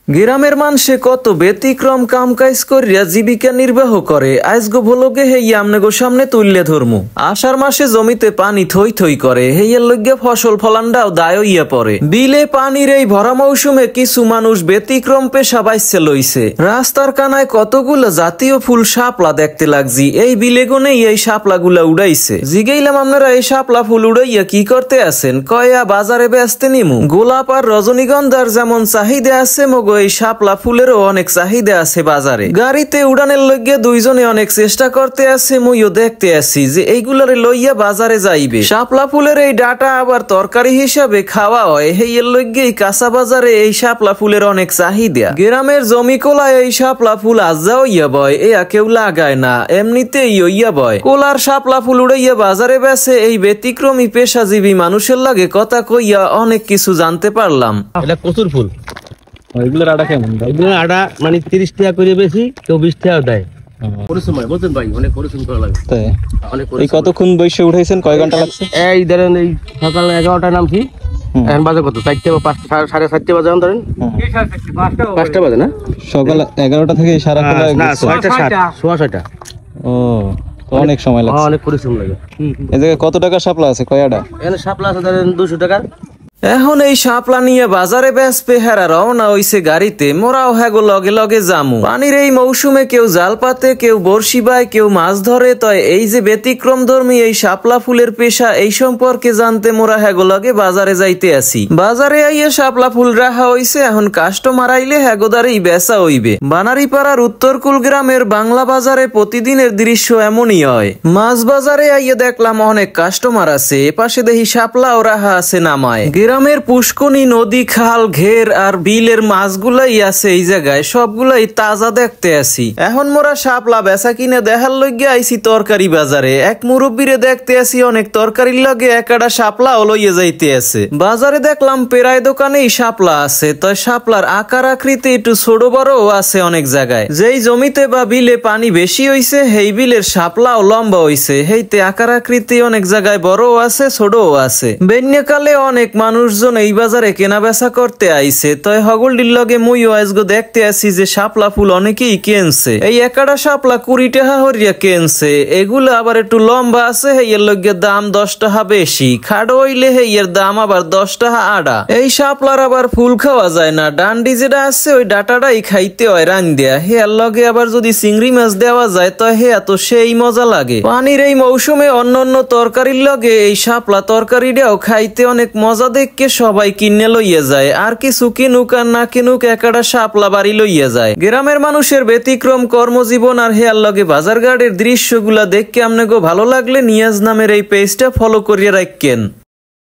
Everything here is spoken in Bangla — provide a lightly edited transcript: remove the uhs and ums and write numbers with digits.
গ্রামের মানুষে কত ব্যতিক্রম কাম কাজ করিয়া জীবিকা নির্বাহ করে আজগো ভোলগে হেইয়া আমনেগো সামনে তুললে ধরমু। আষাঢ় মাসে জমিতে পানি থই থই করে হেইয়ার লগে ফসল ফলান্ডাও দায় হইয়া পড়ে। বিলে পানির এই ভরা মৌসুমে কিছু মানুষ ব্যতিক্রম পেশা বাইছে লইছে। রাস্তার কানায় কতগুলো জাতীয় ফুল শাপলা দেখতে লাগছি। এই বিলে গনেই এই শাপলা গুলা উড়াইছে। জিগাইলাম আপনারা এই শাপলা ফুল উড়াইয়া কি করতে আছেন? কয়া বাজারে বেচতে নিমু। গোলাপ আর রজনীগন্ধার যেমন চাহিদা আছে মগো এই শাপলা ফুলেরও অনেক চাহিদা আছে বাজারে। গাড়িতে উড়ানের লইয়া দুইজনে অনেক চেষ্টা করতে আছে। মুইও দেখতে আছি যে এইগুলারে লইয়া বাজারে যাইবে। শাপলা ফুলের এই ডাটা আবার তরকারি হিসাবে খাওয়া হয়। হেইয়ের লইয়া কাঁচা বাজারে এই শাপলা ফুলের অনেক চাহিদা। গ্রামের জমি কোলায় এই শাপলা ফুল আজ্জা হইয়া বয়, এয়া কেউ লাগায় না, এমনিতেই হইয়া বয়। কোলার শাপলা ফুল উড়াইয়া বাজারে বেছে এই ব্যতিক্রমী পেশাজীবী মানুষের লাগে কথা কইয়া অনেক কিছু জানতে পারলাম। এটা কচুর ফুল। এগুলোর আটা কেমন? এগুলোর আটা মানে 30 টাকা করে বেশি, কেউ 20 টাকা দেয়। পরিশ্রম হয় বুঝছেন ভাই, অনেক পরিশ্রম করা লাগে। এই কতক্ষণ বসে উঠাইছেন? কয় ঘন্টা লাগছে? এই ধরেন এই সকাল 11টায় নামছি, এখন বাজে কত? 4টা বা 5টা, 4:30 বাজে ধরেন। 5টা বাজে না? সকাল 11টা থেকে সারা খোলা না 6টা 6:30। ও অনেক সময় লাগে, অনেক পরিশ্রম লাগে। এই জায়গায় কত টাকা শাপলা আছে? কয়টা? এখানে শাপলা আছে ধরেন 200 টাকা। এখন এই শাপলা নিয়ে বাজারে বেচবে হেরা রওনা হইছে গাড়িতে। মোরাও হ্যাগো লগে লগে জামু। পানির এই মৌসুমে কেউ জাল পাতে, কেউ বড়শি বায়, কেউ মাছ ধরে। তয় এই যে ব্যতিক্রম ধর্মী এই শাপলা ফুলের পেশা, এই সম্পর্কে জানতে মোরা হ্যাগো লগে বাজারে যাইতে আসি। বাজারে আইয়া শাপলা ফুল রাখা হইছে। এখন কাস্টমার আইলে হ্যাগোদারেই বেচা হইবে। বানারীপাড়ার উত্তরকুল গ্রামের বাংলা বাজারে প্রতিদিনের দৃশ্য এমনই হয়। মাছ বাজারে আইয়া দেখলাম অনেক কাস্টমার আছে। এপাশে দেখি শাপলাও রাখা আছে নামায়। গ্রামের পুষ্কনি, নদী, খাল, ঘের আর বিলের মাছগুলাই আছে এই জায়গায়, সবগুলাই তাজা দেখতে আসি। এখন মোরা শাপলা বেচা কিনে দেখার লইয়া আইছি তরকারি বাজারে। এক মুরব্বীরে দেখতে আসি অনেক তরকারির লগে একটা শাপলাও লইয়া যাইতে আছে। বাজারে দেখলাম প্রায় দোকানেই শাপলা আছে। তয় শাপলার আকার আকৃতি একটু ছোট বড়ও আছে অনেক জায়গায়। যেই জমিতে বা বিলে পানি বেশি হইছে সেই বিলের শাপলাও লম্বা হইছে। হেইতে আকার আকৃতি অনেক জায়গায় বড়ও আছে, ছোটও আছে। বন্যাকালে অনেক মানুষজন এই বাজারে কেনা বেচা করতে আইছে। তয় হগলডির লগে মুইও আজগো দেখতে আসি যে শাপলা ফুল অনেকেই কেনছে। এই একটা শাপলা 20 টাকা হরিয়া কেনছে। এগুলো আবার একটু লম্বা আছে, হেইয়ের লগে দাম 10 টাকা বেশি। খাড়ো হইলে হেইয়ের দাম আবার 10 টাকা আড়া। এই শাপলার আবার ফুল খাওয়া যায় না, ডান্ডি যেটা আছে ওই ডাটাটাই খাইতে হয় রান দেয়া। হেয়ার লগে আবার যদি চিংড়ি মাছ দেওয়া যায় তো হেয়া তো সেই মজা লাগে। পানির এই মৌসুমে অন্য অন্য তরকারির লগে এই শাপলা তরকারিটাও খাইতে অনেক মজা দেখে সবাই কিনে লইয়া যায়। আর কিছু কিনুক আর না কিনুক একটা শাপলা বাড়ি লইয়া যায়। গ্রামের মানুষের ব্যতিক্রম কর্মজীবন আর হেয়ার লগে বাজারঘাটের দৃশ্যগুলা দেখে আপনাকে ভালো লাগলে নিয়াজ নামের এই পেজটা ফলো করিয়া রাখেন।